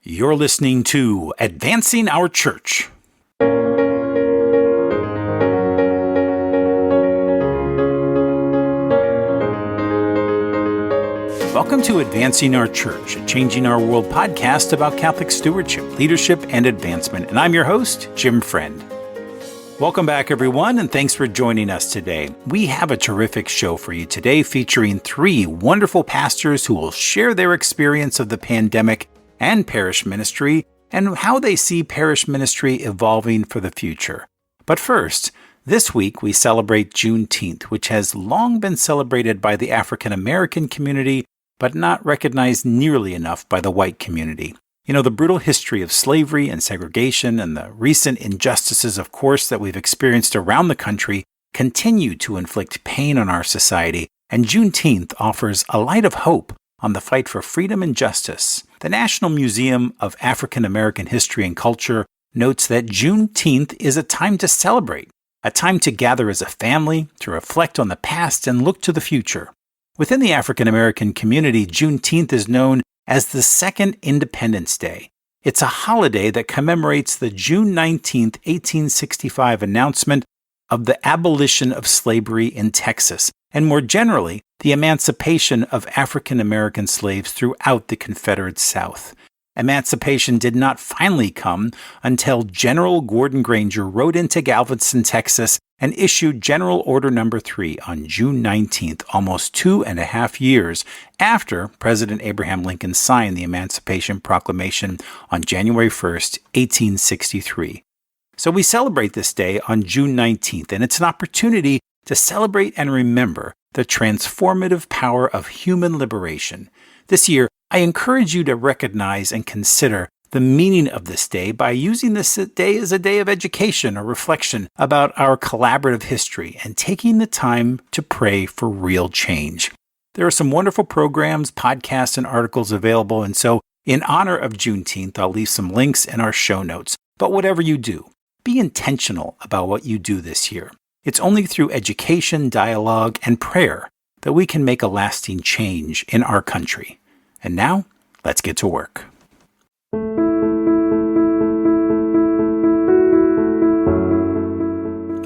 You're listening to Advancing Our Church. Welcome to Advancing Our Church, a Changing Our World podcast about Catholic stewardship, leadership, and advancement. And I'm your host, Jim Friend. Welcome back, everyone, and thanks for joining us today. We have a terrific show for you today featuring three wonderful pastors who will share their experience of the pandemic and parish ministry and how they see parish ministry evolving for the future. But first, this week we celebrate Juneteenth, which has long been celebrated by the African American community, but not recognized nearly enough by the white community. You know, the brutal history of slavery and segregation and the recent injustices, of course, that we've experienced around the country continue to inflict pain on our society, and Juneteenth offers a light of hope on the fight for freedom and justice. The National Museum of African American History and Culture notes that Juneteenth is a time to celebrate, a time to gather as a family, to reflect on the past and look to the future. Within the African American community, Juneteenth is known as the Second Independence Day. It's a holiday that commemorates the June 19th, 1865 announcement of the abolition of slavery in Texas, and more generally, the emancipation of African American slaves throughout the Confederate South. Emancipation did not finally come until General Gordon Granger rode into Galveston, Texas, and issued General Order No. 3 on June 19th, almost 2.5 years after President Abraham Lincoln signed the Emancipation Proclamation on January 1st, 1863. So we celebrate this day on June 19th, and it's an opportunity to celebrate and remember the transformative power of human liberation. This year, I encourage you to recognize and consider the meaning of this day by using this day as a day of education or reflection about our collaborative history and taking the time to pray for real change. There are some wonderful programs, podcasts, and articles available, and so in honor of Juneteenth, I'll leave some links in our show notes. But whatever you do, be intentional about what you do this year. It's only through education, dialogue, and prayer that we can make a lasting change in our country. And now, let's get to work.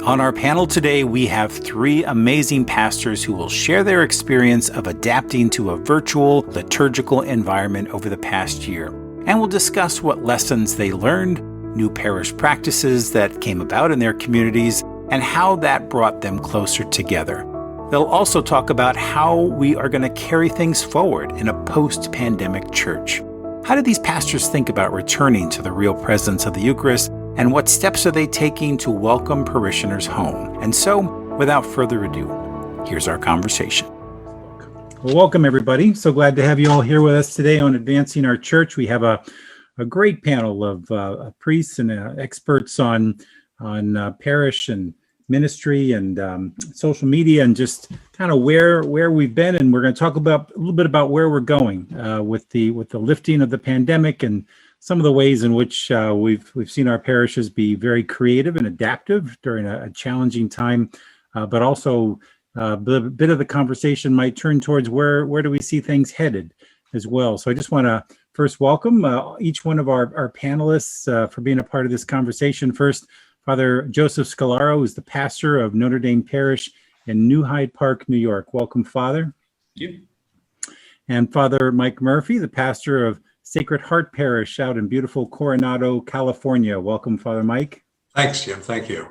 On our panel today, we have three amazing pastors who will share their experience of adapting to a virtual liturgical environment over the past year. And we'll discuss what lessons they learned, new parish practices that came about in their communities, and how that brought them closer together. They'll also talk about how we are going to carry things forward in a post-pandemic church. How do these pastors think about returning to the real presence of the Eucharist, and what steps are they taking to welcome parishioners home? And so, without further ado, here's our conversation. Well, welcome everybody. So glad to have you all here with us today on Advancing Our Church. We have a great panel of priests and experts on parish and ministry and social media and just kind of where we've been, and we're going to talk about a little bit about where we're going with the lifting of the pandemic and some of the ways in which we've seen our parishes be very creative and adaptive during a challenging time, but also a bit of the conversation might turn towards where do we see things headed as well. So I just want to first welcome each one of our panelists for being a part of this conversation. First, Father Joseph Scolaro, who's the pastor of Notre Parish in New Hyde Park, New York. Welcome, Father. Thank you. And Father Mike Murphy, the pastor of Sacred Heart Parish out in beautiful Coronado, California. Welcome, Father Mike. Thanks, Jim. Thank you.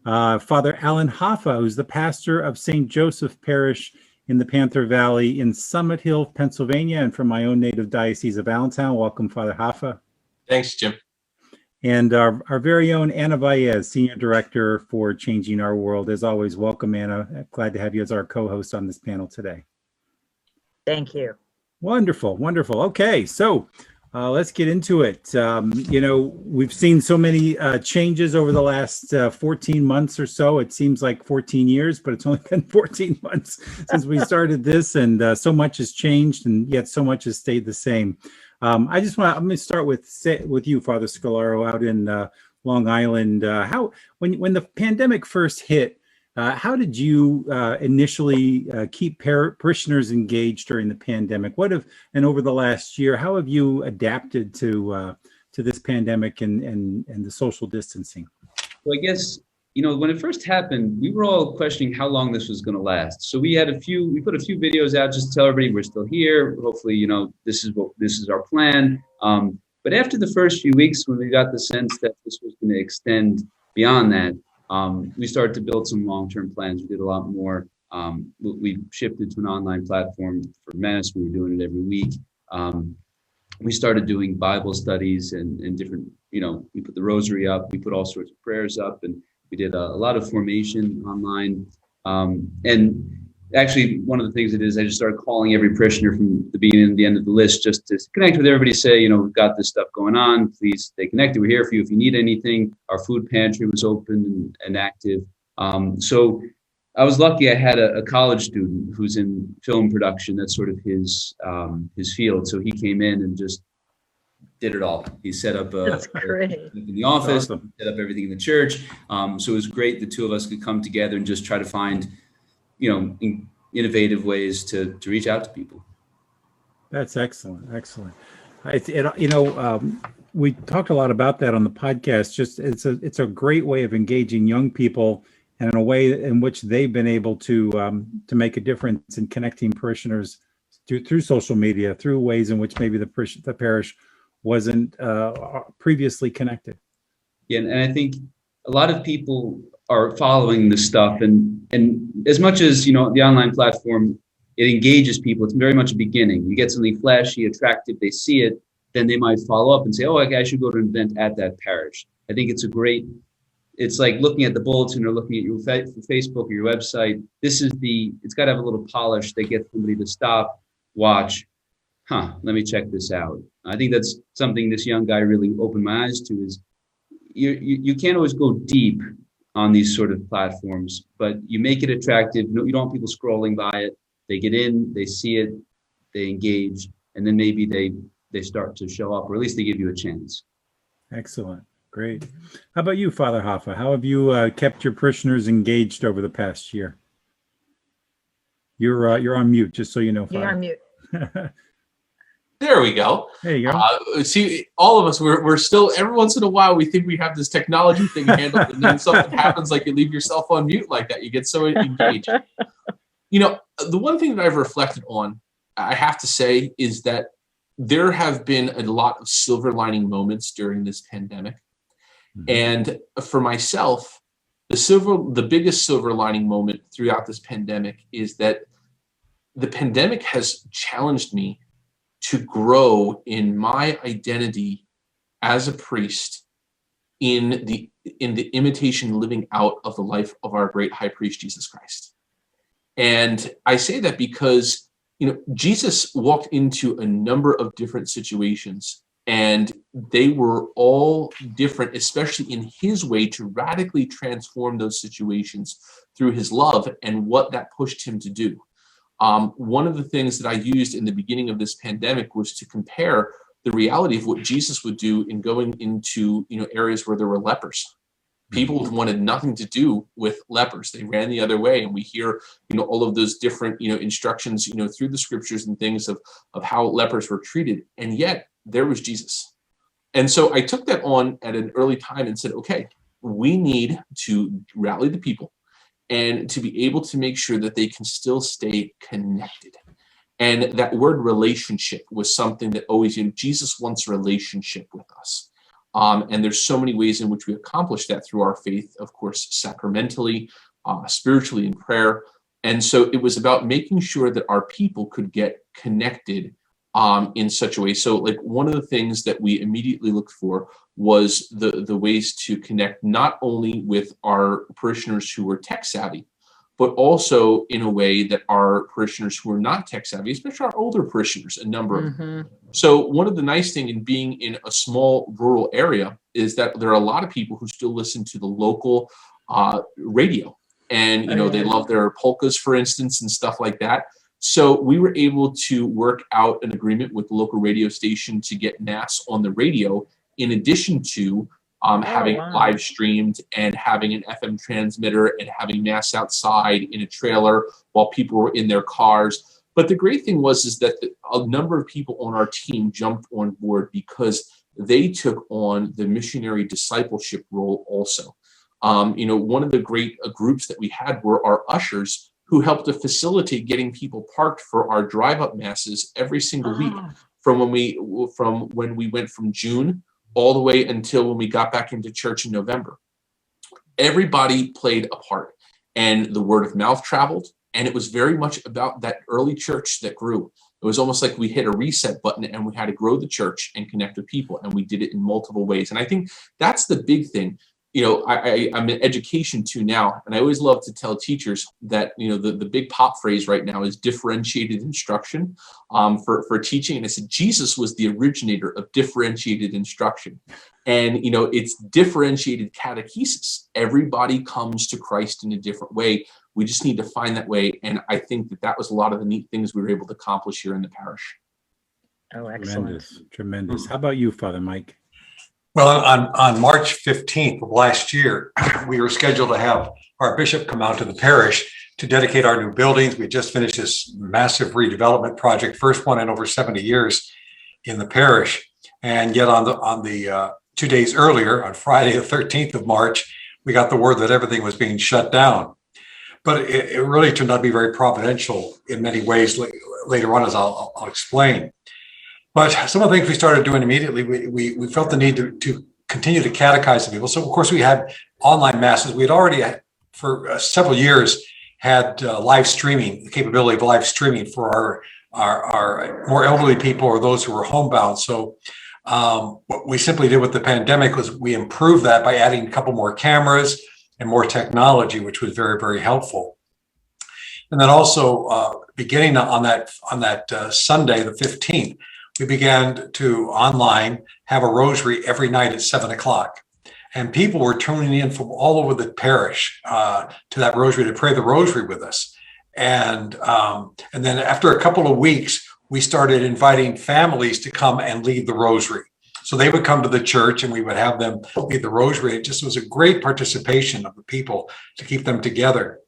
Father Alan Hoffa, who's the pastor of St. Joseph Parish in the Panther Valley in Summit Hill, Pennsylvania, and from my own native diocese of Allentown. Welcome, Father Hoffa. Thanks, Jim. And our very own Anna Vallez, Senior Director for Changing Our World. As always, welcome, Anna. Glad to have you as our co-host on this panel today. Thank you. Wonderful, wonderful. Okay, so let's get into it. We've seen so many changes over the last 14 months or so. It seems like 14 years, but it's only been 14 months since we started this, and so much has changed, and yet so much has stayed the same. I'm going to start with you, Father Scolaro, out in Long Island. When the pandemic first hit, How did you initially keep parishioners engaged during the pandemic? And over the last year, how have you adapted to this pandemic and the social distancing? Well, I guess, when it first happened, we were all questioning how long this was going to last. So we put a few videos out just to tell everybody we're still here. Hopefully, this is our plan. But after the first few weeks, when we got the sense that this was going to extend beyond that, we started to build some long-term plans. We did a lot more. We shifted to an online platform for Mass. We were doing it every week. We started doing Bible studies and different, we put the rosary up, we put all sorts of prayers up, and we did a lot of formation online. And actually, one of the things I just started calling every parishioner from the beginning to the end of the list just to connect with everybody, say, we've got this stuff going on. Please stay connected. We're here for you if you need anything. Our food pantry was open and active. So I was lucky. I had a college student who's in film production. That's sort of his field. So he came in and just did it all. He set up That's great. in the office, Awesome. Set up everything in the church. So it was great. The two of us could come together and just try to find, innovative ways to reach out to people. That's excellent. We talked a lot about that on the podcast. Just it's a great way of engaging young people, and in a way in which they've been able to make a difference in connecting parishioners through social media, through ways in which maybe the parish wasn't previously connected. Yeah, and I think a lot of people are following this stuff, and as much as the online platform, it engages people. It's very much a beginning. You get something flashy, attractive, they see it, then they might follow up and say, "Oh, I should go to an event at that parish." I think it's like looking at the bulletin or looking at your Facebook or your website. It's got to have a little polish that gets somebody to stop, watch. Let me check this out. I think that's something this young guy really opened my eyes to. Is you can't always go deep on these sort of platforms, but you make it attractive. You don't want people scrolling by it. They get in, they see it, they engage, and then maybe they start to show up, or at least they give you a chance. Excellent. Great. How about you, Father Hoffa? How have you kept your parishioners engaged over the past year? You're on mute, just so you know. You're on mute. There we go. There you go. See, all of us, we're still, every once in a while, we think we have this technology thing handled, and then something happens, like you leave yourself on mute like that. You get so engaged. The one thing that I've reflected on, I have to say, is that there have been a lot of silver lining moments during this pandemic. Mm-hmm. And for myself, the biggest silver lining moment throughout this pandemic is that the pandemic has challenged me to grow in my identity as a priest in the imitation living out of the life of our great high priest, Jesus Christ. And I say that because, Jesus walked into a number of different situations, and they were all different, especially in his way to radically transform those situations through his love and what that pushed him to do. One of the things that I used in the beginning of this pandemic was to compare the reality of what Jesus would do in going into, areas where there were lepers. People wanted nothing to do with lepers. They ran the other way. And we hear, all of those different, instructions, through the scriptures and things of how lepers were treated. And yet there was Jesus. And so I took that on at an early time and said, okay, we need to rally the people and to be able to make sure that they can still stay connected. And that word relationship was something that always, Jesus wants a relationship with us. And there's so many ways in which we accomplish that through our faith, of course, sacramentally, spiritually in prayer. And so it was about making sure that our people could get connected in such a way. So like one of the things that we immediately looked for was the ways to connect not only with our parishioners who were tech savvy, but also in a way that our parishioners who are not tech savvy, especially our older parishioners, a number of them. So one of the nice things in being in a small rural area is that there are a lot of people who still listen to the local radio. And, they love their polkas, for instance, and stuff like that. So we were able to work out an agreement with the local radio station to get Mass on the radio, in addition to having wow. it live streamed and having an FM transmitter and having mass outside in a trailer while people were in their cars. But the great thing is that a number of people on our team jumped on board because they took on the missionary discipleship role also. One of the great groups that we had were our ushers, who helped to facilitate getting people parked for our drive-up masses every single week from when we went from June all the way until when we got back into church in November. Everybody played a part, and the word of mouth traveled, and it was very much about that early church that grew. It was almost like we hit a reset button and we had to grow the church and connect with people, and we did it in multiple ways. And I think that's the big thing. I'm in education too now, and I always love to tell teachers that, the big pop phrase right now is differentiated instruction for teaching. And I said, Jesus was the originator of differentiated instruction. And, it's differentiated catechesis. Everybody comes to Christ in a different way. We just need to find that way. And I think that was a lot of the neat things we were able to accomplish here in the parish. Oh, excellent. Tremendous. How about you, Father Mike? Well, on March 15th of last year, we were scheduled to have our bishop come out to the parish to dedicate our new buildings. We just finished this massive redevelopment project, first one in over 70 years in the parish. And yet on the 2 days earlier, on Friday, the 13th of March, we got the word that everything was being shut down. But it really turned out to be very providential in many ways later on, as I'll explain. But some of the things we started doing immediately, we felt the need to continue to catechize the people. So, of course, we had online masses. We had already, for several years, had live streaming, the capability of live streaming for our more elderly people or those who were homebound. So what we simply did with the pandemic was we improved that by adding a couple more cameras and more technology, which was very, very helpful. And then also beginning on that Sunday, the 15th, we began to online have a rosary every night at 7:00. And people were tuning in from all over the parish to that rosary to pray the rosary with us. And then after a couple of weeks, we started inviting families to come and lead the rosary. So they would come to the church and we would have them lead the rosary. It just was a great participation of the people to keep them together.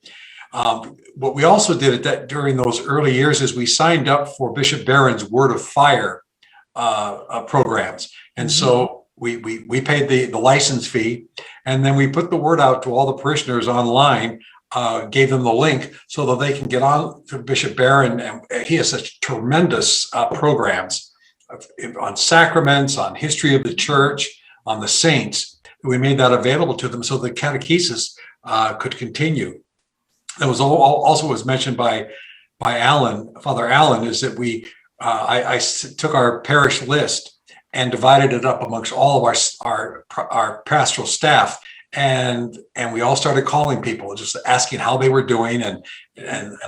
What we also did during those early years is we signed up for Bishop Barron's Word of Fire programs. And so we paid the license fee, and then we put the word out to all the parishioners online, gave them the link so that they can get on to Bishop Barron. And he has such tremendous programs on sacraments, on history of the church, on the saints. We made that available to them so the catechesis could continue. That was also was mentioned by Alan, Father Allen, is that I took our parish list and divided it up amongst all of our pastoral staff, and we all started calling people, just asking how they were doing and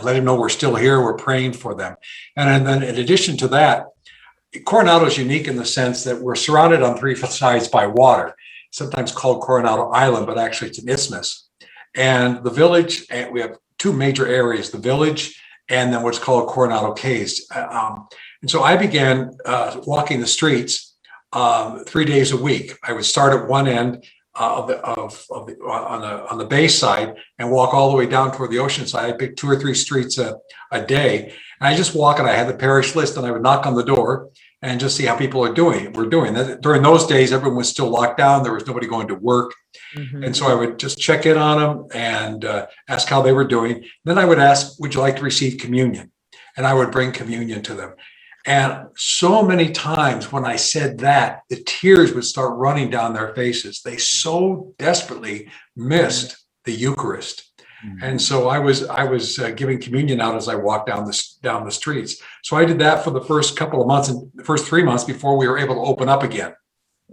letting them know we're still here, we're praying for them. And then in addition to that, Coronado is unique in the sense that we're surrounded on three sides by water, sometimes called Coronado Island, but actually it's an isthmus. And the village, and we have two major areas, the village and then what's called Coronado Caves. And so I began walking the streets 3 days a week. I would start at one end on the bay side and walk all the way down toward the ocean side. I'd pick 2 or 3 streets a day. And I just walk, and I had the parish list, and I would knock on the door and just see how people are doing. During those days, everyone was still locked down. There was nobody going to work. Mm-hmm. And so I would just check in on them and ask how they were doing. Then I would ask, would you like to receive communion? And I would bring communion to them. And so many times when I said that, the tears would start running down their faces. They so desperately missed the Eucharist. Mm-hmm. And so I was giving communion out as I walked down the streets. So I did that for the first couple of months, and the first 3 months before we were able to open up again,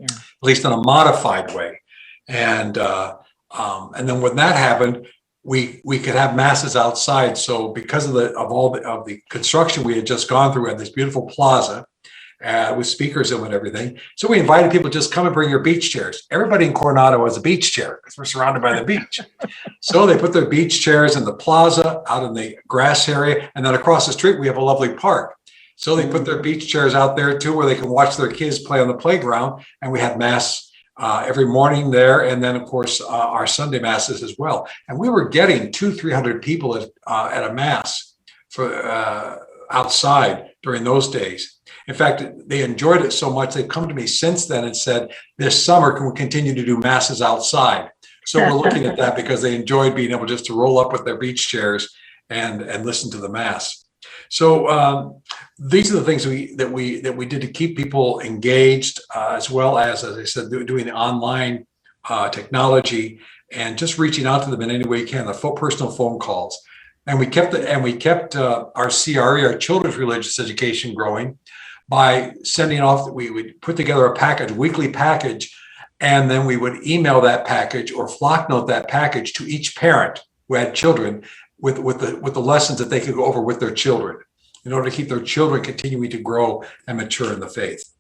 at least in a modified way. And then when that happened, we could have masses outside. So because of the construction we had just gone through, we had this beautiful plaza with speakers and everything. So we invited people to just come and bring your beach chairs. Everybody in Coronado has a beach chair because we're surrounded by the beach. So they put their beach chairs in the plaza out in the grass area. And then across the street, we have a lovely park. So they put their beach chairs out there too, where they can watch their kids play on the playground. And we had mass every morning there, and then of course our Sunday masses as well. And we were getting 200-300 people at a mass for outside during those days. In fact, they enjoyed it so much they've come to me since then and said, "This summer can we continue to do masses outside?" So we're looking at that because they enjoyed being able just to roll up with their beach chairs and listen to the mass. So these are the things that we did to keep people engaged, as well as I said, doing the online technology and just reaching out to them in any way you can, the personal phone calls. And we kept our CRE, our children's religious education, growing by sending off. We would put together a weekly package, and then we would email that package or flock note that package to each parent who had children with the lessons that they could go over with their children in order to keep their children continuing to grow and mature in the faith.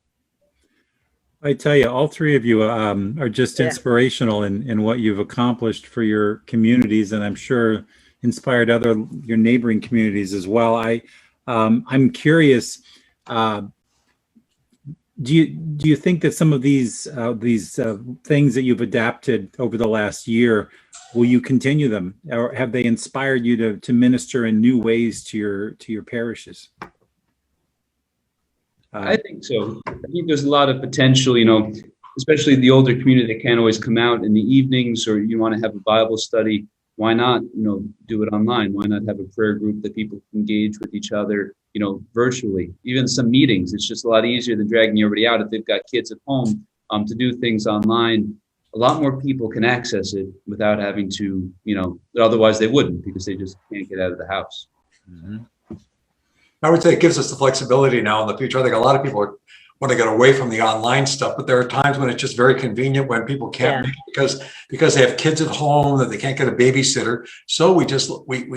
I tell you, all three of you are just inspirational in what you've accomplished for your communities, and I'm sure inspired your neighboring communities as well. I'm curious. Do you think that some of these things that you've adapted over the last year, will you continue them, or have they inspired you to minister in new ways to your parishes? I think so. I think there's a lot of potential, especially the older community that can't always come out in the evenings, or you want to have a Bible study. Why not, do it online? Why not have a prayer group that people can engage with each other, virtually? Even some meetings, it's just a lot easier than dragging everybody out if they've got kids at home to do things online. A lot more people can access it without having to, otherwise they wouldn't, because they just can't get out of the house. Mm-hmm. I would say it gives us the flexibility now in the future. I think a lot of people want to get away from the online stuff, but there are times when it's just very convenient when people can't make it because they have kids at home, that they can't get a babysitter. So we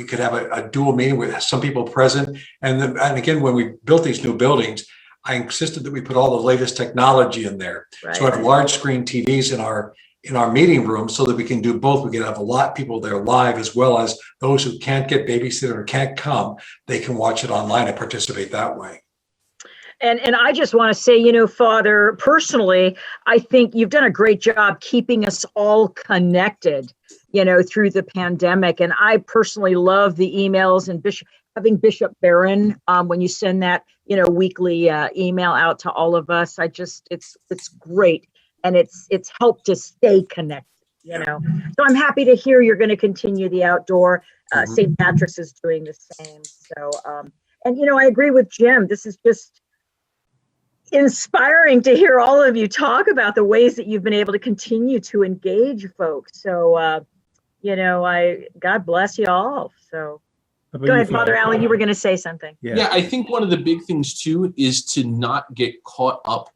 could have a dual meeting with some people present. And again, when we built these new buildings, I insisted that we put all the latest technology in there. Right. So I have large screen TVs in our meeting room so that we can do both. We can have a lot of people there live, as well as those who can't get babysitter or can't come, they can watch it online and participate that way. And I just want to say, Father, personally, I think you've done a great job keeping us all connected, through the pandemic. And I personally love the emails and having Bishop Barron, when you send that, weekly email out to all of us. It's great. And it's helped to stay connected, So I'm happy to hear you're going to continue the outdoor. St. Patrick's is doing the same. So, I agree with Jim. This is just inspiring to hear all of you talk about the ways that you've been able to continue to engage folks. So, God bless you all. So go ahead, Father Allen, you were going to say something. Yeah, I think one of the big things too is to not get caught up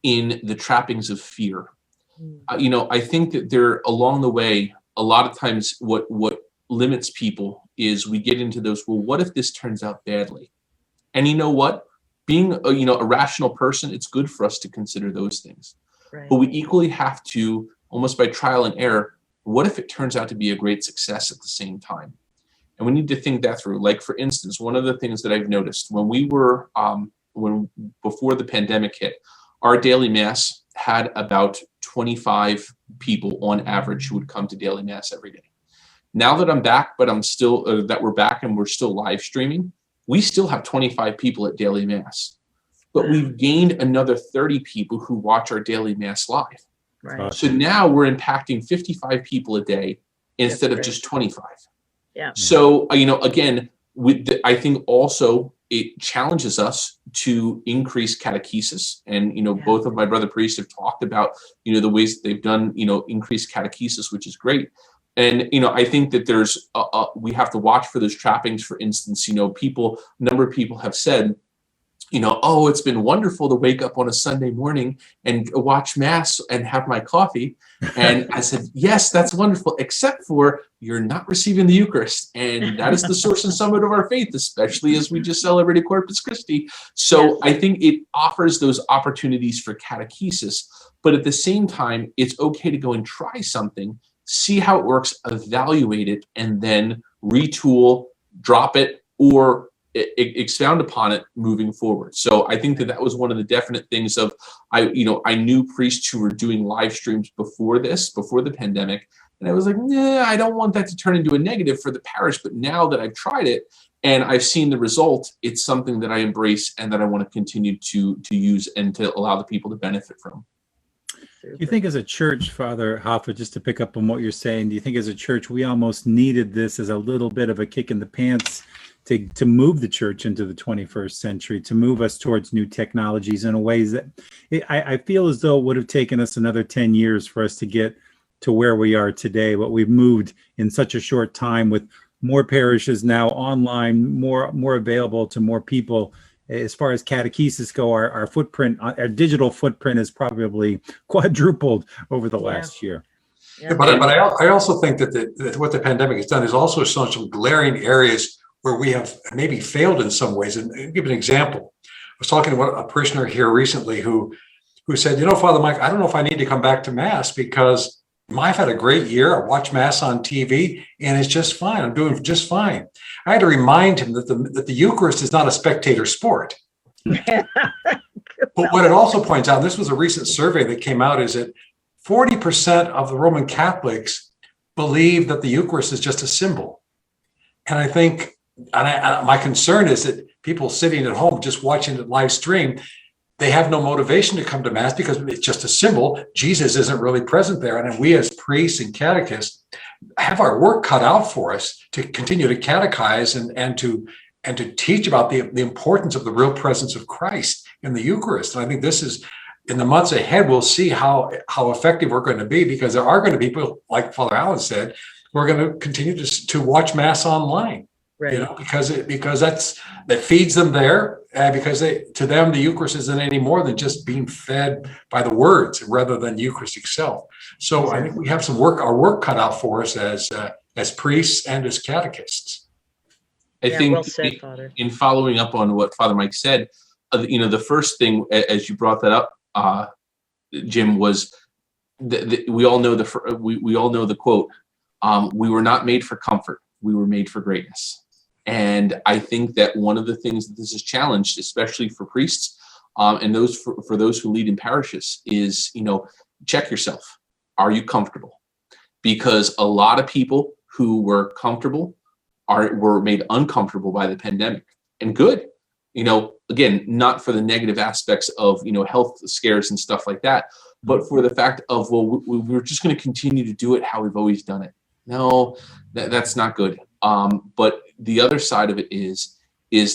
in the trappings of fear. I think that there along the way, a lot of times what limits people is we get into those, well, what if this turns out badly? And you know what? Being a rational person, it's good for us to consider those things. Right. But we equally have to, almost by trial and error, what if it turns out to be a great success at the same time? And we need to think that through. Like, for instance, one of the things that I've noticed when we were, before the pandemic hit, our daily mass had about 25 people on average who would come to daily mass every day. Now that I'm back, but I'm still, that we're back and we're still live streaming, we still have 25 people at daily mass, but we've gained another 30 people who watch our daily mass live. Right. So now we're impacting 55 people a day instead of just 25. Yeah. So, again, I think also it challenges us to increase catechesis. And, both of my brother priests have talked about, the ways that they've done, increased catechesis, which is great. And, I think that there's, we have to watch for those trappings. For instance, a number of people have said, oh, it's been wonderful to wake up on a Sunday morning and watch mass and have my coffee. And I said, yes, that's wonderful, except for you're not receiving the Eucharist. And that is the source and summit of our faith, especially as we just celebrated Corpus Christi. So I think it offers those opportunities for catechesis. But at the same time, it's okay to go and try something, see how it works, evaluate it, and then retool, drop it, or expound upon it moving forward. So I think that was one of the definite things of, I knew priests who were doing live streams before the pandemic. And I was like, nah, I don't want that to turn into a negative for the parish. But now that I've tried it and I've seen the result, it's something that I embrace and that I want to continue to use and to allow the people to benefit from. Do you think as a church, Father Hoffa, just to pick up on what you're saying, do you think as a church we almost needed this as a little bit of a kick in the pants to move the church into the 21st century, to move us towards new technologies in a ways that I feel as though it would have taken us another 10 years for us to get to where we are today, but we've moved in such a short time with more parishes now online, more available to more people. As far as catechesis go, our footprint, our digital footprint is probably quadrupled over the last year. Yeah. But I also think that what the pandemic has done is also shown some glaring areas where we have maybe failed in some ways. And I'll give an example. I was talking to a parishioner here recently who said, Father Mike, I don't know if I need to come back to Mass because I've had a great year. I watch Mass on TV and it's just fine. I'm doing just fine. I had to remind him that the Eucharist is not a spectator sport. But what it also points out, and this was a recent survey that came out, is that 40% of the Roman Catholics believe that the Eucharist is just a symbol. And I think, my concern is that people sitting at home just watching the live stream, they have no motivation to come to Mass because it's just a symbol. Jesus isn't really present there. And we as priests and catechists have our work cut out for us to continue to catechize and to teach about the importance of the real presence of Christ in the Eucharist. And I think this is, in the months ahead, we'll see how effective we're going to be, because there are going to be people, like Father Allen said, who are going to continue to watch Mass online. Right. Because that feeds them there, because to them the Eucharist isn't any more than just being fed by the words rather than the Eucharist itself. So I think we have our work cut out for us as priests and as catechists. I think well said, Father. In following up on what Father Mike said, the first thing, as you brought that up, Jim, was we all know the quote. We were not made for comfort. We were made for greatness. And I think that one of the things that this is challenged, especially for priests and for those who lead in parishes, is, check yourself. Are you comfortable? Because a lot of people who were comfortable were made uncomfortable by the pandemic. And good, again, not for the negative aspects of, health scares and stuff like that, but for the fact of, we're just going to continue to do it how we've always done it. No, that's not good. But the other side of it is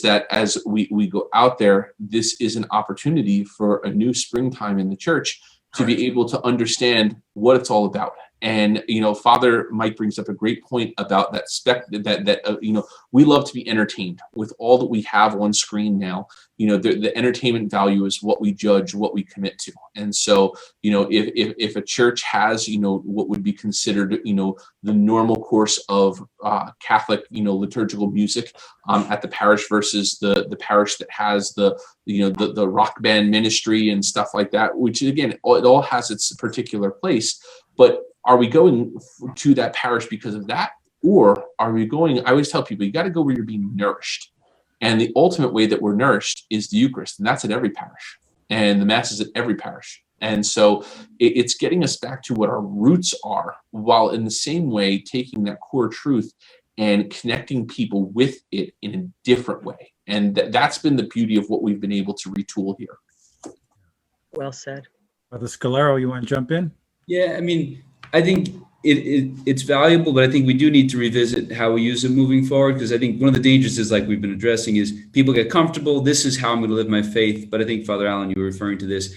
that as we go out there, this is an opportunity for a new springtime in the church to be able to understand what it's all about. And, Father Mike brings up a great point about that we love to be entertained with all that we have on screen now. The entertainment value is what we judge, what we commit to. And so, if a church has, what would be considered, the normal course of Catholic, liturgical music at the parish versus the parish that has the rock band ministry and stuff like that, which again, it all has its particular place. But are we going to that parish because of that? Or are we going, I always tell people, you got to go where you're being nourished. And the ultimate way that we're nourished is the Eucharist. And that's at every parish. And the Mass is at every parish. And so it's getting us back to what our roots are, while in the same way taking that core truth and connecting people with it in a different way. And that's been the beauty of what we've been able to retool here. Well said. Father Scolaro, you want to jump in? Yeah, I think it's valuable, but I think we do need to revisit how we use it moving forward, because I think one of the dangers is, like we've been addressing, is people get comfortable. This is how I'm going to live my faith. But I think, Father Allen, you were referring to this.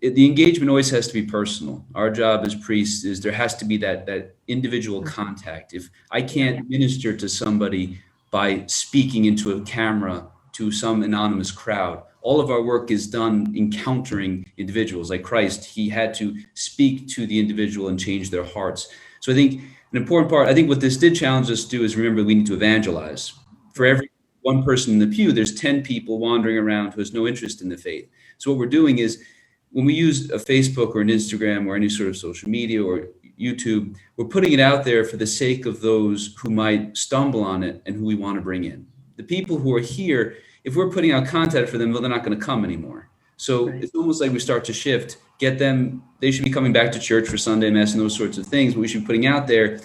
The engagement always has to be personal. Our job as priests is there has to be that individual contact. If I can't minister to somebody by speaking into a camera to some anonymous crowd, all of our work is done encountering individuals. Like Christ, he had to speak to the individual and change their hearts. So I think an important part, I think what this did challenge us to do is remember we need to evangelize. For every one person in the pew, there's 10 people wandering around who has no interest in the faith. So what we're doing is, when we use a Facebook or an Instagram or any sort of social media or YouTube, we're putting it out there for the sake of those who might stumble on it and who we want to bring in. the people who are here, if we're putting out content for them, well, they're not going to come anymore. So It's almost like we start to shift, get them, they should be coming back to church for Sunday Mass and those sorts of things, but we should be putting out there,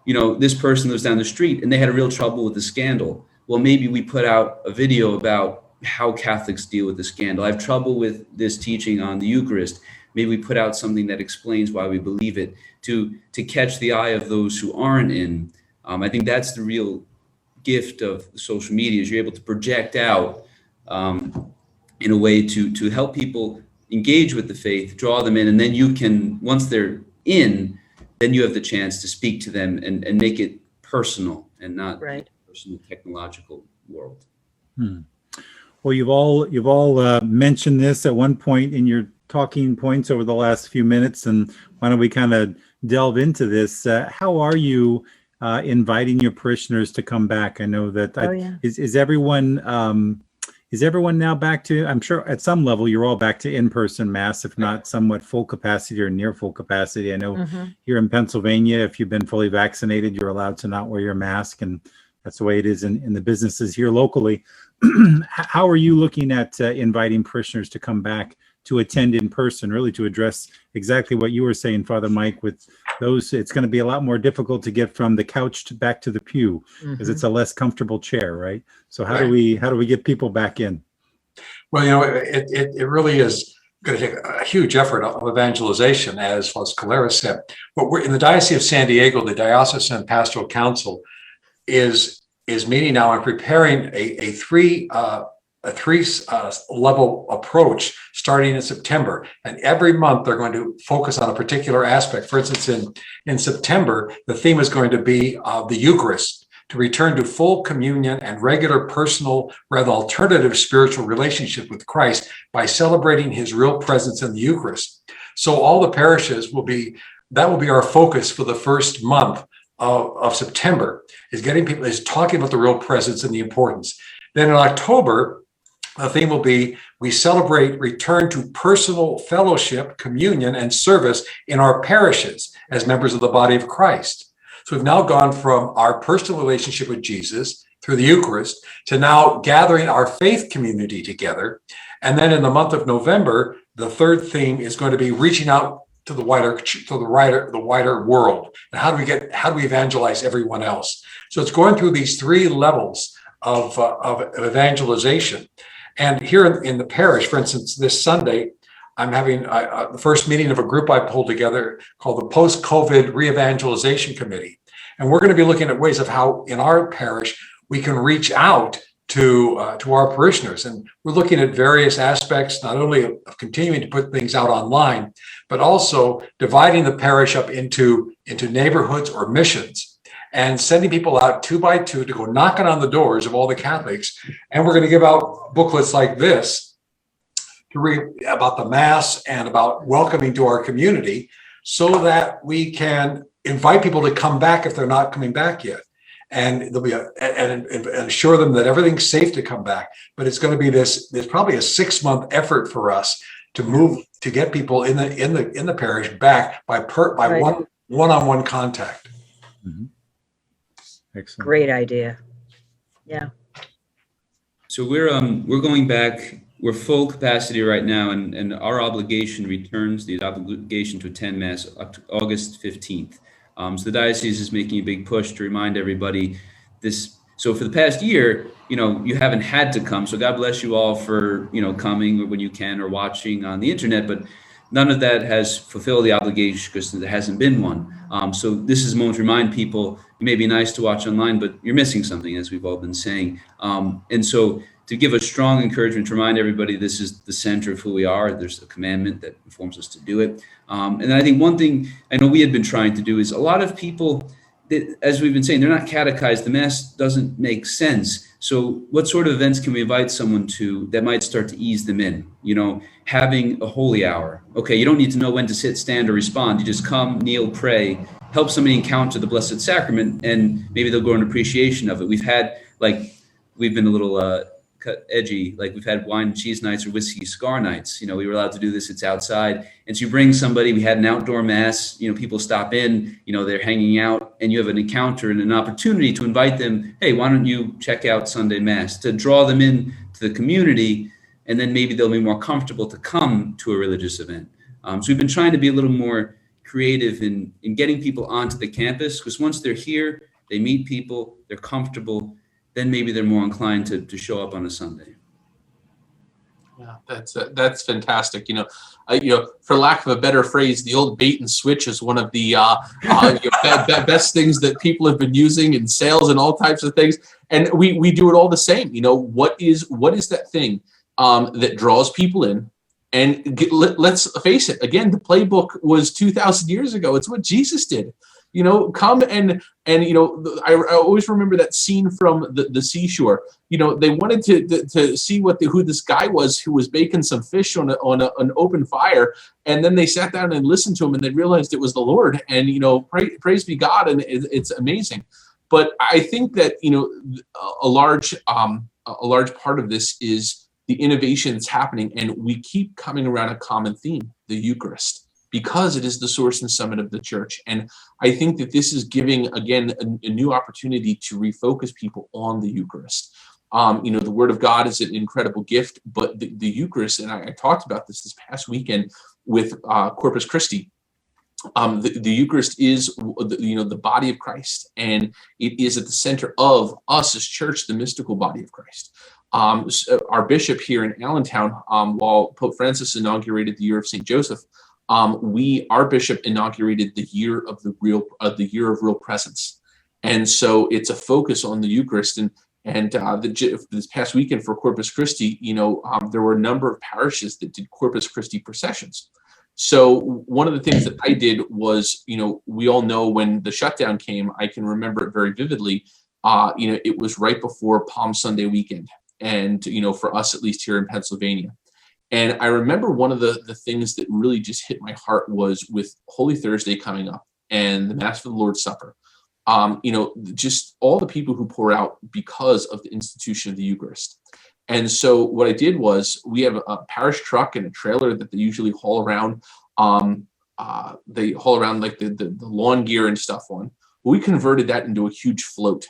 this person lives down the street and they had a real trouble with the scandal. Well, maybe we put out a video about how Catholics deal with the scandal. I have trouble with this teaching on the Eucharist. Maybe we put out something that explains why we believe it to catch the eye of those who aren't in. I think that's the real gift of social media, is you're able to project out in a way to help people engage with the faith, draw them in, and then you can, once they're in, then you have the chance to speak to them and make it personal and not personal technological world. Well, you've all mentioned this at one point in your talking points over the last few minutes, and why don't we kind of delve into this? How are you inviting your parishioners to come back? I know that is everyone now back to, I'm sure at some level you're all back to in-person Mass, if not somewhat full capacity or near full capacity. I know here in Pennsylvania, if you've been fully vaccinated, you're allowed to not wear your mask, and that's the way it is in the businesses here locally. How are you looking at inviting parishioners to come back to attend in person, really to address exactly what you were saying, Father Mike, with those? It's going to be a lot more difficult to get from the couch back to the pew because it's a less comfortable chair, right? So how do we get people back in? Well, it really is going to take a huge effort of evangelization, as Scolaro said. But we're in the Diocese of San Diego. The Diocesan Pastoral Council is meeting now and preparing a three level approach starting in September. And every month they're going to focus on a particular aspect. For instance, in September, the theme is going to be the Eucharist, to return to full communion and regular personal, rather alternative spiritual relationship with Christ by celebrating his real presence in the Eucharist. So all the parishes will be our focus for the first month of September, is talking about the real presence and the importance. Then in October, the theme will be, we celebrate return to personal fellowship, communion, and service in our parishes as members of the body of Christ. So we've now gone from our personal relationship with Jesus through the Eucharist to now gathering our faith community together. And then in the month of November, the third theme is going to be reaching out to the wider world. And how do we evangelize everyone else? So it's going through these three levels of evangelization. And here in the parish, for instance, this Sunday, I'm having the first meeting of a group I pulled together called the Post-COVID Re-Evangelization Committee. And we're going to be looking at ways of how in our parish we can reach out to our parishioners. And we're looking at various aspects, not only of continuing to put things out online, but also dividing the parish up into neighborhoods or missions and sending people out 2 by 2 to go knocking on the doors of all the Catholics. And we're going to give out booklets like this to read about the Mass and about welcoming to our community, so that we can invite people to come back if they're not coming back yet. And there'll be and assure them that everything's safe to come back. But it's going to be there's probably a 6-month effort for us to get people in the parish back by one-on-one contact. Mm-hmm. Excellent. Great idea. Yeah. So we're going back. We're full capacity right now, and our obligation returns, the obligation to attend Mass August 15th. So the diocese is making a big push to remind everybody this. So for the past year, you haven't had to come. So God bless you all for, coming when you can or watching on the internet, but none of that has fulfilled the obligation because there hasn't been one. So this is a moment to remind people, it may be nice to watch online, but you're missing something, as we've all been saying. And so to give a strong encouragement to remind everybody this is the center of who we are. There's a commandment that informs us to do it. And I think one thing I know we had been trying to do is a lot of people, that, as we've been saying, they're not catechized. The Mass doesn't make sense. So what sort of events can we invite someone to that might start to ease them in? Having a holy hour. Okay, you don't need to know when to sit, stand, or respond. You just come, kneel, pray, help somebody encounter the Blessed Sacrament, and maybe they'll grow an appreciation of it. We've been a little cut edgy. Like we've had wine and cheese nights or whiskey cigar nights. We were allowed to do this. It's outside. And so you bring somebody, we had an outdoor mass, people stop in, they're hanging out, and you have an encounter and an opportunity to invite them. Hey, why don't you check out Sunday Mass, to draw them in to the community, and then maybe they'll be more comfortable to come to a religious event. So we've been trying to be a little more creative in getting people onto the campus, because once they're here, they meet people, they're comfortable, then maybe they're more inclined to show up on a Sunday. Yeah, that's fantastic. For lack of a better phrase, the old bait and switch is one of the best things that people have been using in sales and all types of things. And we do it all the same. What is that thing that draws people in? And let's face it, again, the playbook was 2,000 years ago. It's what Jesus did. Come and I always remember that scene from the seashore. They wanted to see who this guy was who was baking some fish on an open fire, and then they sat down and listened to him, and they realized it was the Lord. And praise be God, and it's amazing. But I think that a large part of this is the innovation that's happening, and we keep coming around a common theme: the Eucharist, because it is the source and summit of the church. And I think that this is giving, again, a new opportunity to refocus people on the Eucharist. The Word of God is an incredible gift, but the Eucharist, and I talked about this past weekend with Corpus Christi. The Eucharist is, the body of Christ, and it is at the center of us as church, the mystical body of Christ. Our bishop here in Allentown, while Pope Francis inaugurated the year of St. Joseph, our bishop inaugurated the year of real presence, and so it's a focus on the Eucharist. And this past weekend for Corpus Christi, there were a number of parishes that did Corpus Christi processions. So one of the things that I did was, we all know when the shutdown came, I can remember it very vividly. It was right before Palm Sunday weekend, and for us, at least here in Pennsylvania. And I remember one of the things that really just hit my heart was with Holy Thursday coming up and the Mass for the Lord's Supper. Just all the people who pour out because of the institution of the Eucharist. And so what I did was, we have a parish truck and a trailer that they usually haul around. They haul around like the lawn gear and stuff on. We converted that into a huge float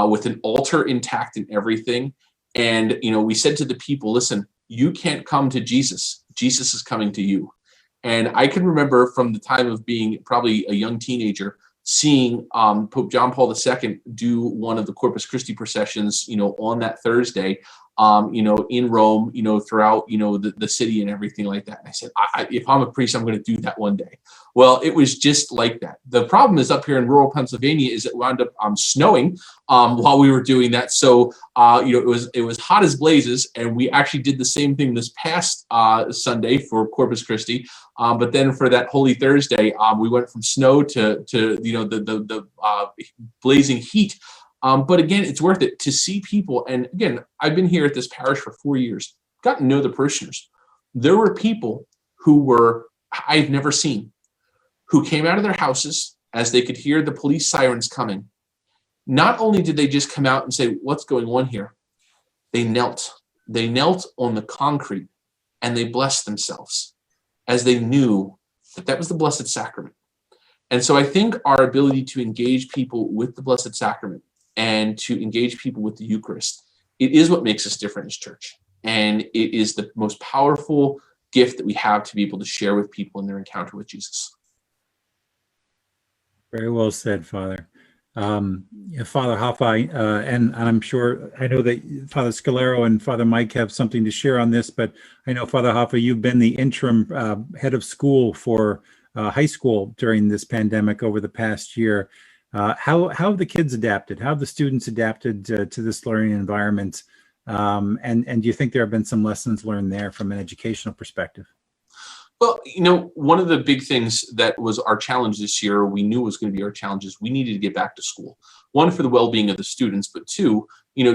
with an altar intact and everything. And, we said to the people, listen, you can't come to Jesus. Jesus is coming to you. And I can remember from the time of being probably a young teenager, seeing Pope John Paul II do one of the Corpus Christi processions, on that Thursday, in Rome, throughout, the city and everything like that. And I said, if I'm a priest, I'm going to do that one day. Well, it was just like that. The problem is up here in rural Pennsylvania is it wound up snowing while we were doing that. So, it was hot as blazes, and we actually did the same thing this past Sunday for Corpus Christi. But then for that Holy Thursday, we went from snow to the blazing heat. But again, it's worth it to see people. And again, I've been here at this parish for 4 years, got to know the parishioners. There were people who I've never seen, who came out of their houses as they could hear the police sirens coming. Not only did they just come out and say, what's going on here? They knelt on the concrete and they blessed themselves as they knew that was the Blessed Sacrament. And so I think our ability to engage people with the Blessed Sacrament and to engage people with the Eucharist, it is what makes us different as church. And it is the most powerful gift that we have to be able to share with people in their encounter with Jesus. Very well said, Father. Father Hoffa, and I'm sure, I know that Father Scolaro and Father Mike have something to share on this, but I know, Father Hoffa, you've been the interim head of school for high school during this pandemic over the past year. How have the kids adapted? How have the students adapted to this learning environment? And do you think there have been some lessons learned there from an educational perspective? Well, one of the big things that was our challenge this year, we knew was going to be our challenge, is we needed to get back to school. One, for the well-being of the students, but two,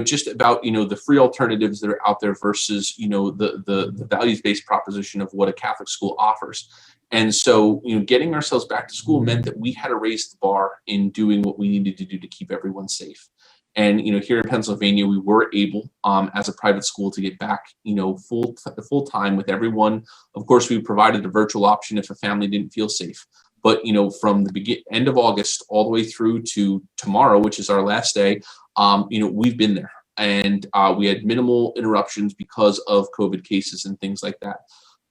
just about, the free alternatives that are out there versus, the values-based proposition of what a Catholic school offers. And so, getting ourselves back to school meant that we had to raise the bar in doing what we needed to do to keep everyone safe. And, here in Pennsylvania, we were able, as a private school, to get back, full time with everyone. Of course, we provided a virtual option if a family didn't feel safe. But, from the end of August all the way through to tomorrow, which is our last day, we've been there. And we had minimal interruptions because of COVID cases and things like that.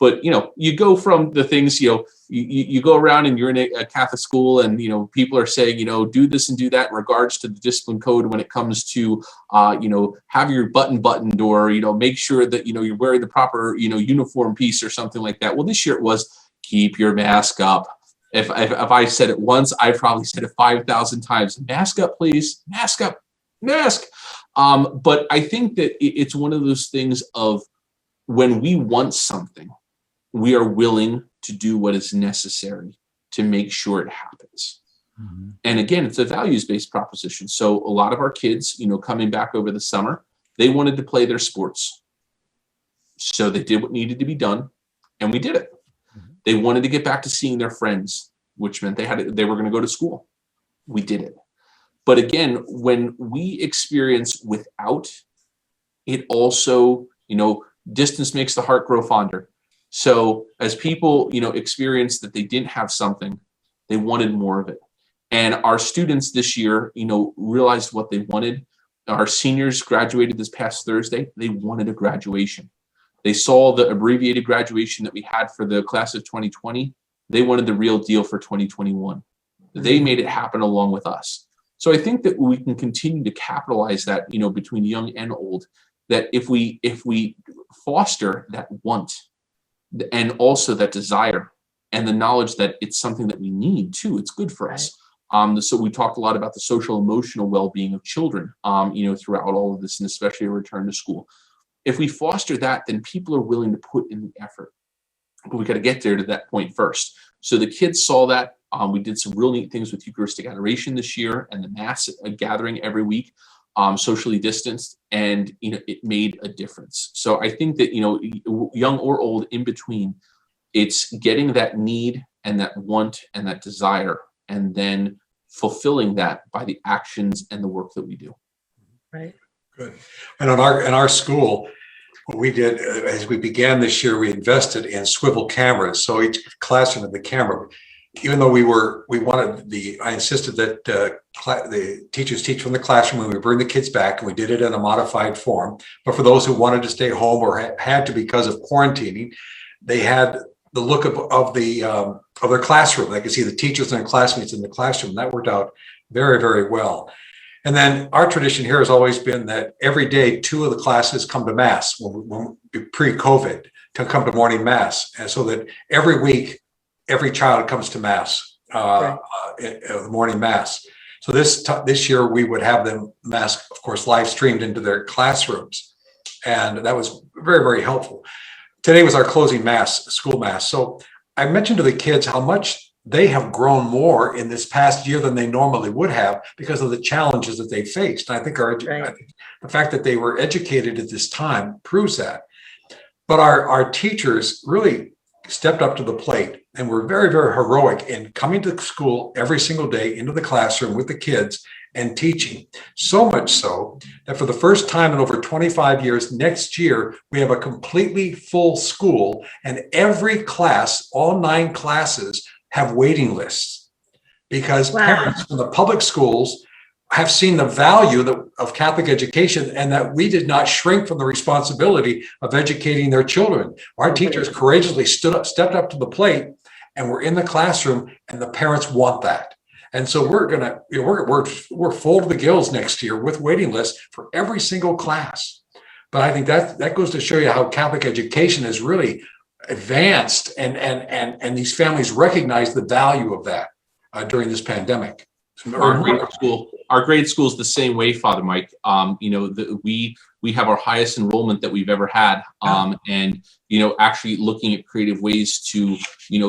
But, you go from the things, you go around and you're in a Catholic school and, people are saying, do this and do that in regards to the discipline code when it comes to, have your button buttoned or, make sure that, you're wearing the proper, uniform piece or something like that. Well, this year it was keep your mask up. If I said it once, I probably said it 5,000 times. Mask up, please. Mask up. Mask. But I think that it's one of those things of when we want something, we are willing to do what is necessary to make sure it happens. Mm-hmm. And again, it's a values-based proposition. So a lot of our kids, coming back over the summer, they wanted to play their sports. So they did what needed to be done, and we did it. Mm-hmm. They wanted to get back to seeing their friends, which meant they were going to go to school. We did it. But again, when we experience without, it also, distance makes the heart grow fonder. So as people, experienced that they didn't have something, they wanted more of it. And our students this year, realized what they wanted. Our seniors graduated this past Thursday. They wanted a graduation. They saw the abbreviated graduation that we had for the class of 2020. They wanted the real deal for 2021. They made it happen along with us. So I think that we can continue to capitalize that, between young and old, that if we foster that want and also that desire and the knowledge that it's something that we need too, it's good for us. So we talked a lot about the social emotional well-being of children, throughout all of this, and especially a return to school. If we foster that, then people are willing to put in the effort. But we got to get there to that point first. So the kids saw that. We did some real neat things with Eucharistic adoration this year and the mass gathering every week, socially distanced, and it made a difference. So I think that young or old, in between, it's getting that need and that want and that desire, and then fulfilling that by the actions and the work that we do. Right. Good. And in our school, what we did as we began this year, we invested in swivel cameras. So each classroom had the camera. Even though I insisted that the teachers teach from the classroom when we bring the kids back, and we did it in a modified form. But for those who wanted to stay home or had to because of quarantining, they had the look of their classroom. They could see the teachers and their classmates in the classroom. That worked out very, very well. And then our tradition here has always been that every day, 2 of the classes come to Mass when pre-COVID, to come to morning Mass. And so that every week, every child comes to Mass, morning Mass. So this year we would have them Mass, of course, live streamed into their classrooms. And that was very, very helpful. Today was our closing Mass, school Mass. So I mentioned to the kids how much they have grown more in this past year than they normally would have because of the challenges that they faced. And I think the fact that they were educated at this time proves that. But our teachers really stepped up to the plate and were very, very heroic in coming to school every single day into the classroom with the kids and teaching. So much so that for the first time in over 25 years, next year, we have a completely full school, and every class, all 9 classes, have waiting lists because parents from the public schools have seen the value of Catholic education, and that we did not shrink from the responsibility of educating their children. Our teachers courageously stepped up to the plate, and we're in the classroom, and the parents want that. And so we're full to the gills next year with waiting lists for every single class. But I think that goes to show you how Catholic education is really advanced, and these families recognize the value of that during this pandemic. Our grade school is the same way, Father Mike. We have our highest enrollment that we've ever had, and actually looking at creative ways to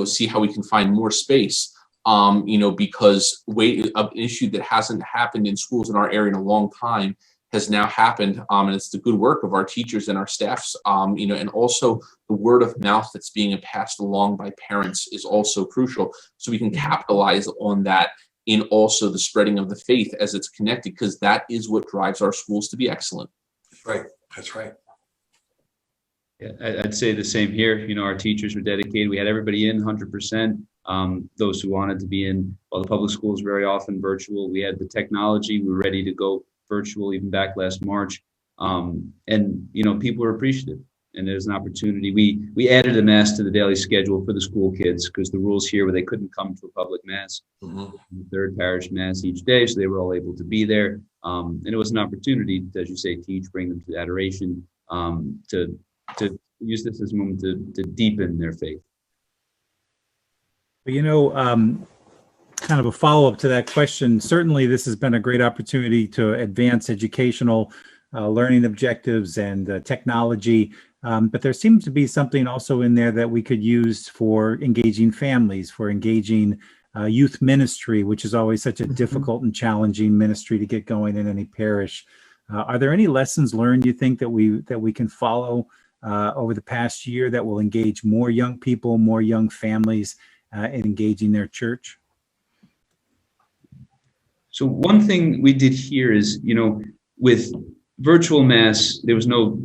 see how we can find more space. Because an issue that hasn't happened in schools in our area in a long time has now happened, and it's the good work of our teachers and our staffs, and also the word of mouth that's being passed along by parents is also crucial. So we can capitalize on that in also the spreading of the faith as it's connected, because that is what drives our schools to be excellent. Right. That's right. Yeah, I'd say the same here. You know, our teachers were dedicated. We had everybody in 100%. Those who wanted to be in, while the public schools very often virtual. We had the technology. We were ready to go virtual even back last March. And, you know, people were appreciative. And there's an opportunity. We added a mass to the daily schedule for the school kids because the rules here where they couldn't come to a public mass, the third parish mass each day. So they were all able to be there. And it was an opportunity to, as you say, teach, bring them to adoration, to use this as a moment to deepen their faith. But, you know, kind of a follow-up to that question, certainly this has been a great opportunity to advance educational learning objectives and technology. But there seems to be something also in there that we could use for engaging families, for engaging youth ministry, which is always such a difficult and challenging ministry to get going in any parish. Are there any lessons learned, you think, that we can follow over the past year that will engage more young people, more young families in engaging their church? So one thing we did here is, you know, with virtual mass, there was no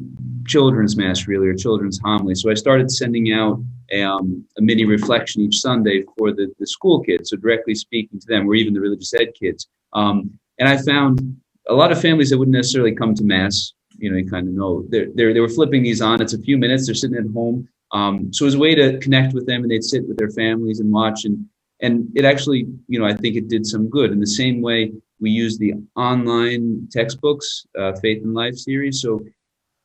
children's mass really, or children's homily. So I started sending out a mini reflection each Sunday for the school kids, so directly speaking to them, or even the religious ed kids. And I found a lot of families that wouldn't necessarily come to mass, you know, you kind of know, they were flipping these on. It's a few minutes, they're sitting at home. So it was a way to connect with them, and they'd sit with their families and watch. And it actually, you know, I think it did some good. In the same way, we use the online textbooks, Faith and Life series. So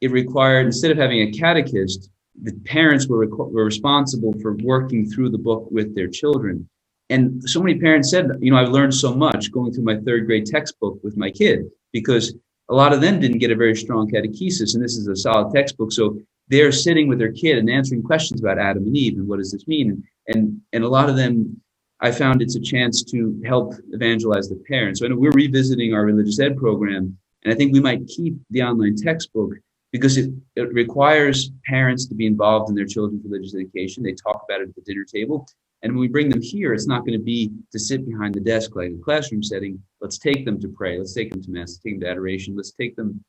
it required, instead of having a catechist, the parents were responsible for working through the book with their children. And so many parents said, you know, I've learned so much going through my third grade textbook with my kid, because a lot of them didn't get a very strong catechesis, and this is a solid textbook. So they're sitting with their kid and answering questions about Adam and Eve and what does this mean? And a lot of them, I found it's a chance to help evangelize the parents. So I know we're revisiting our religious ed program, and I think we might keep the online textbook because it requires parents to be involved in their children's religious education. They talk about it at the dinner table. And when we bring them here, it's not going to be to sit behind the desk like a classroom setting. Let's take them to pray. Let's take them to mass. Let's take them to adoration. Let's take them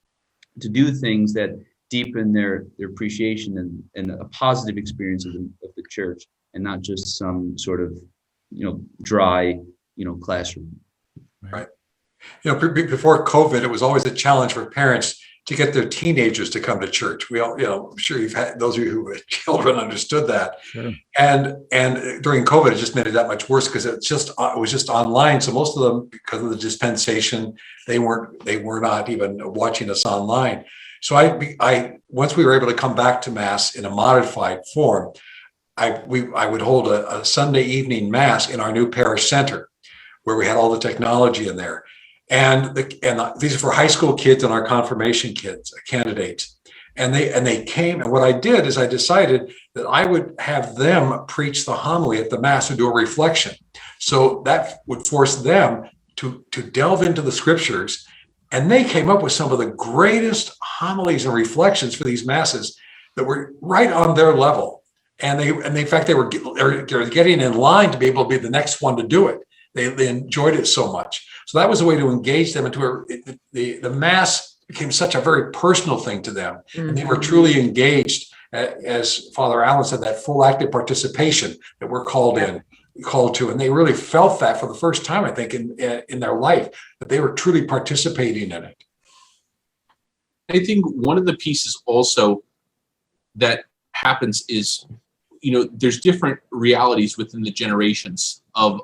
to do things that deepen their appreciation and a positive experience of the church, and not just some sort of, you know, dry, you know, classroom. Right. You know, before COVID, it was always a challenge for parents to get their teenagers to come to church. We all, you know, I'm sure you've had, those of you who have children understood that. Sure. And during COVID, it just made it that much worse because it was just online. So most of them, because of the dispensation, they were not even watching us online. So I once we were able to come back to mass in a modified form, I would hold a Sunday evening mass in our new parish center, where we had all the technology in there. And these are for high school kids and our confirmation kids, candidates. And they came, and what I did is I decided that I would have them preach the homily at the mass and do a reflection. So that would force them to delve into the scriptures. And they came up with some of the greatest homilies and reflections for these masses that were right on their level. And in fact, they're getting in line to be able to be the next one to do it. They enjoyed it so much. So that was a way to engage them into the mass became such a very personal thing to them. Mm-hmm. And they were truly engaged, as Father Allen said, that full active participation that we're called to. And they really felt that for the first time, I think, in their life, that they were truly participating in it. I think one of the pieces also that happens is, you know, there's different realities within the generations of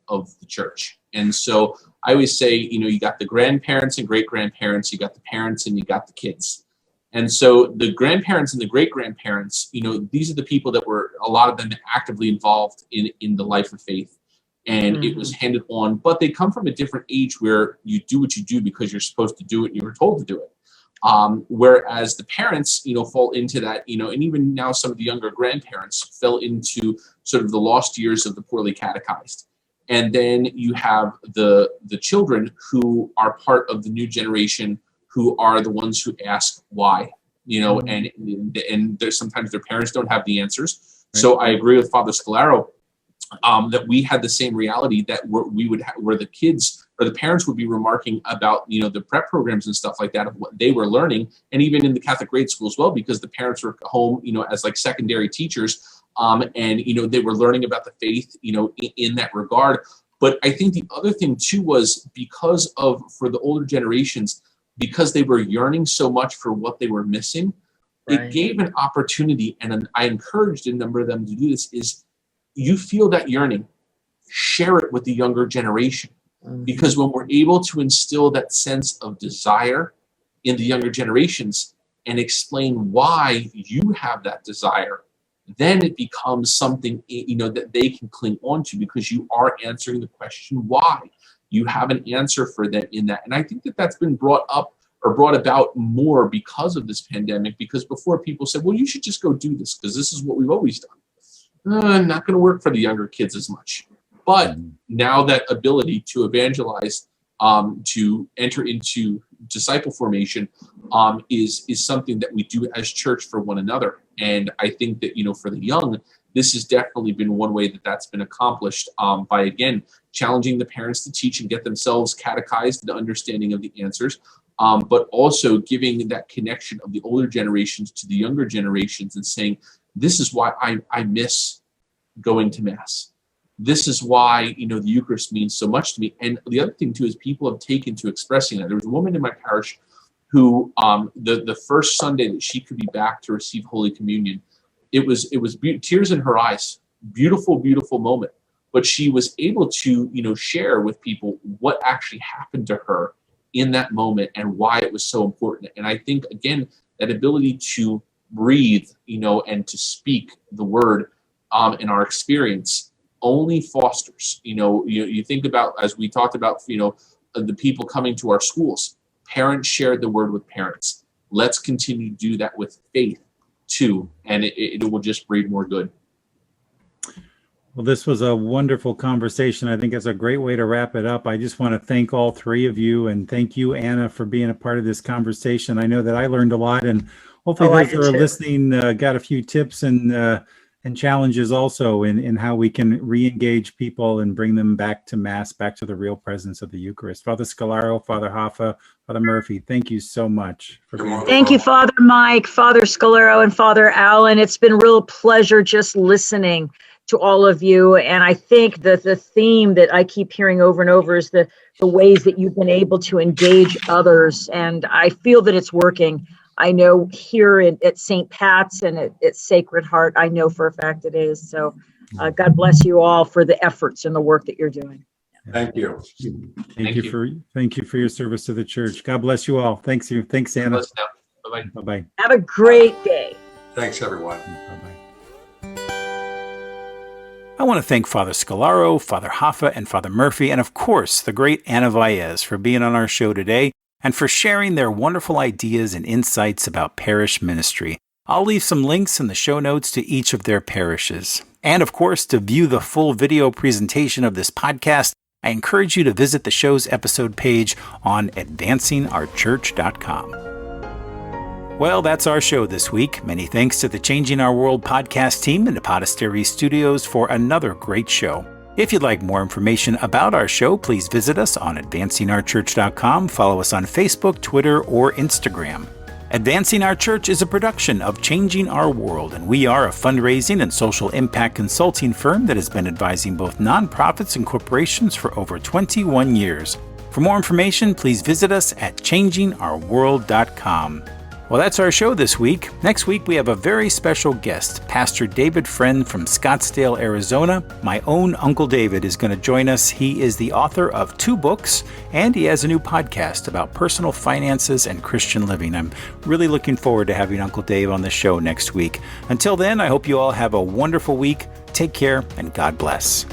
the church. And so I always say, you know, you got the grandparents and great-grandparents, you got the parents, and you got the kids. And so the grandparents and the great-grandparents, you know, these are the people that were, a lot of them actively involved in the life of faith. And it was handed on, but they come from a different age where you do what you do because you're supposed to do it and you were told to do it. Whereas the parents, you know, fall into that, you know, and even now some of the younger grandparents fell into sort of the lost years of the poorly catechized. And then you have the children who are part of the new generation, who are the ones who ask why, you know, and there's sometimes their parents don't have the answers. Right. So I agree with Father Scolaro that we had the same reality that we would have, where the kids or the parents would be remarking about, the prep programs and stuff like that of what they were learning, and even in the Catholic grade school as well, because the parents were home, as like secondary teachers, and they were learning about the faith, in that regard. But I think the other thing too was for the older generations, because they were yearning so much for what they were missing, Right. It gave an opportunity, and I encouraged a number of them to do this, is you feel that yearning, share it with the younger generation. Mm-hmm. Because when we're able to instill that sense of desire in the younger generations and explain why you have that desire, then it becomes something, that they can cling on to, because you are answering the question why. You have an answer for them in that. And I think that that's been brought about more because of this pandemic, because before people said, well, you should just go do this because this is what we've always done. Not going to work for the younger kids as much. But now that ability to evangelize, to enter into disciple formation, is something that we do as church for one another. And I think that, for the young, this has definitely been one way that that's been accomplished, by, again, challenging the parents to teach and get themselves catechized, the understanding of the answers, but also giving that connection of the older generations to the younger generations and saying, this is why I miss going to Mass. This is why, the Eucharist means so much to me. And the other thing, too, is people have taken to expressing that. There was a woman in my parish who, the first Sunday that she could be back to receive Holy Communion, it was tears in her eyes, beautiful, beautiful moment. But she was able to, share with people what actually happened to her in that moment and why it was so important. And I think, again, that ability to breathe, and to speak the word, in our experience only fosters, you think about, as we talked about, the people coming to our schools, parents shared the word with parents. Let's continue to do that with faith too. And it will just breed more good. Well, this was a wonderful conversation. I think it's a great way to wrap it up. I just want to thank all three of you, and thank you, Anna, for being a part of this conversation. I know that I learned a lot, and hopefully those that are listening got a few tips and challenges also in how we can re-engage people and bring them back to Mass, back to the real presence of the Eucharist. Father Scolaro, Father Hoffa, Father Murphy, thank you so much for being here. Thank you, Father Mike, Father Scolaro, and Father Alan. It's been a real pleasure just listening to all of you. And I think that the theme that I keep hearing over and over is the ways that you've been able to engage others. And I feel that it's working. I know here at St. Pat's and at Sacred Heart, I know for a fact it is. So God bless you all for the efforts and the work that you're doing. Thank you. Thank you for your service to the church. God bless you all. Thanks, Anna. Bye-bye. Bye-bye. Have a great day. Thanks, everyone. Bye-bye. I want to thank Father Scolaro, Father Hoffa, and Father Murphy, and of course, the great Anna Vallez for being on our show today and for sharing their wonderful ideas and insights about parish ministry. I'll leave some links in the show notes to each of their parishes. And of course, to view the full video presentation of this podcast, I encourage you to visit the show's episode page on advancingourchurch.com. Well, that's our show this week. Many thanks to the Changing Our World podcast team and the Podesteri Studios for another great show. If you'd like more information about our show, please visit us on advancingourchurch.com, follow us on Facebook, Twitter, or Instagram. Advancing Our Church is a production of Changing Our World, and we are a fundraising and social impact consulting firm that has been advising both nonprofits and corporations for over 21 years. For more information, please visit us at changingourworld.com. Well, that's our show this week. Next week, we have a very special guest, Pastor David Friend from Scottsdale, Arizona. My own Uncle David is going to join us. He is the author of 2 books, and he has a new podcast about personal finances and Christian living. I'm really looking forward to having Uncle Dave on the show next week. Until then, I hope you all have a wonderful week. Take care, and God bless.